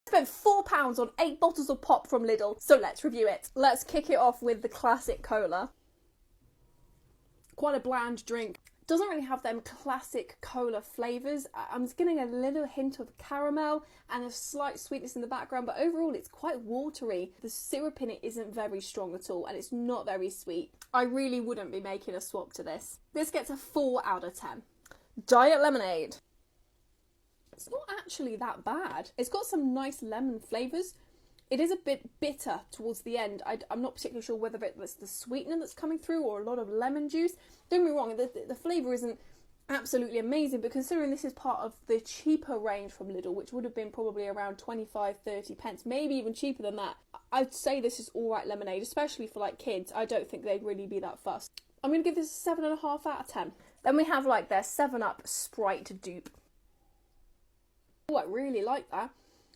Spent £4 on 8 bottles of pop from Lidl, so let's review it. Let's kick it off with the classic cola. Quite a bland drink. Doesn't really have them classic cola flavours. I'm just getting a little hint of caramel and a slight sweetness in the background, but overall it's quite watery. The syrup in it isn't very strong at all, and it's not very sweet. I really wouldn't be making a swap to this. This gets a 4 out of 10. Diet lemonade. It's not actually that bad. It's got some nice lemon flavours. It is a bit bitter towards the end. I'm not particularly sure whether it's the sweetener that's coming through or a lot of lemon juice. Don't get me wrong, the flavour isn't absolutely amazing, but considering this is part of the cheaper range from Lidl, which would have been probably around 25-30 pence, maybe even cheaper than that, I'd say this is alright lemonade, especially for like kids. I don't think they'd really be that fussed. I'm going to give this a 7.5 out of 10. Then we have like their 7-Up Sprite dupe. Oh, I really like that.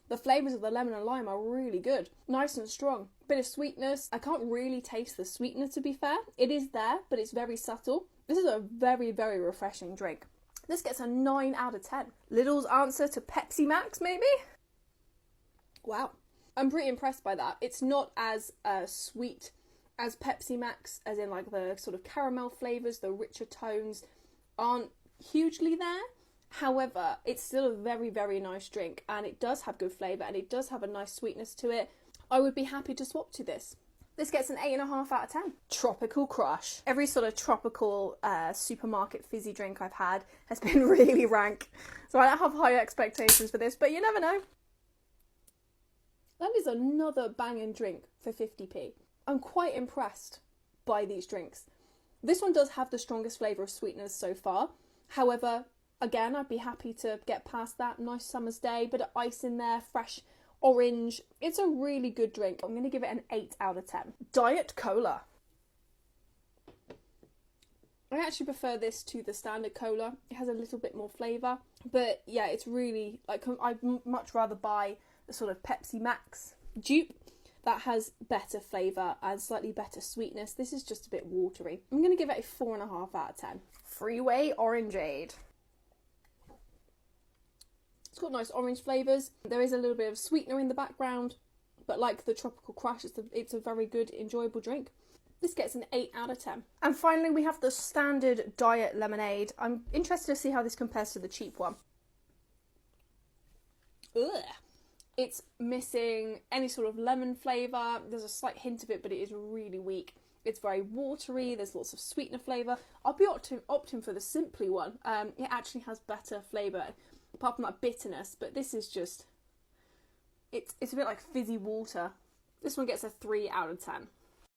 The flavours of the lemon and lime are really good. Nice and strong. Bit of sweetness. I can't really taste the sweetener, to be fair. It is there, but it's very subtle. This is a very, very refreshing drink. This gets a 9 out of 10. Lidl's answer to Pepsi Max, maybe? Wow. I'm pretty impressed by that. It's not as sweet as Pepsi Max, as in like the sort of caramel flavours, the richer tones aren't hugely there. However, it's still a very, very nice drink, and it does have good flavour, and it does have a nice sweetness to it. I would be happy to swap to this. This gets an 8.5 out of 10. Tropical Crush. Every sort of tropical supermarket fizzy drink I've had has been really rank, so I don't have high expectations for this, but you never know. That is another banging drink for 50p. I'm quite impressed by these drinks. This one does have the strongest flavour of sweeteners so far. However, again, I'd be happy to get past that. Nice summer's day, bit of ice in there, fresh orange. It's a really good drink. I'm going to give it an 8 out of 10. Diet Cola. I actually prefer this to the standard cola. It has a little bit more flavour. But yeah, it's really, like, I'd much rather buy the sort of Pepsi Max dupe that has better flavour and slightly better sweetness. This is just a bit watery. I'm going to give it a 4.5 out of 10. Freeway Orangeade. It's got nice orange flavours. There is a little bit of sweetener in the background, but like the Tropical Crush, it's a very good, enjoyable drink. This gets an 8 out of 10. And finally, we have the standard diet lemonade. I'm interested to see how this compares to the cheap one. Ugh. It's missing any sort of lemon flavour. There's a slight hint of it, but it is really weak. It's very watery. There's lots of sweetener flavour. I'll be opting for the Simply one. It actually has better flavour, apart from that bitterness, but this is just, it's a bit like fizzy water. This one gets a 3 out of 10.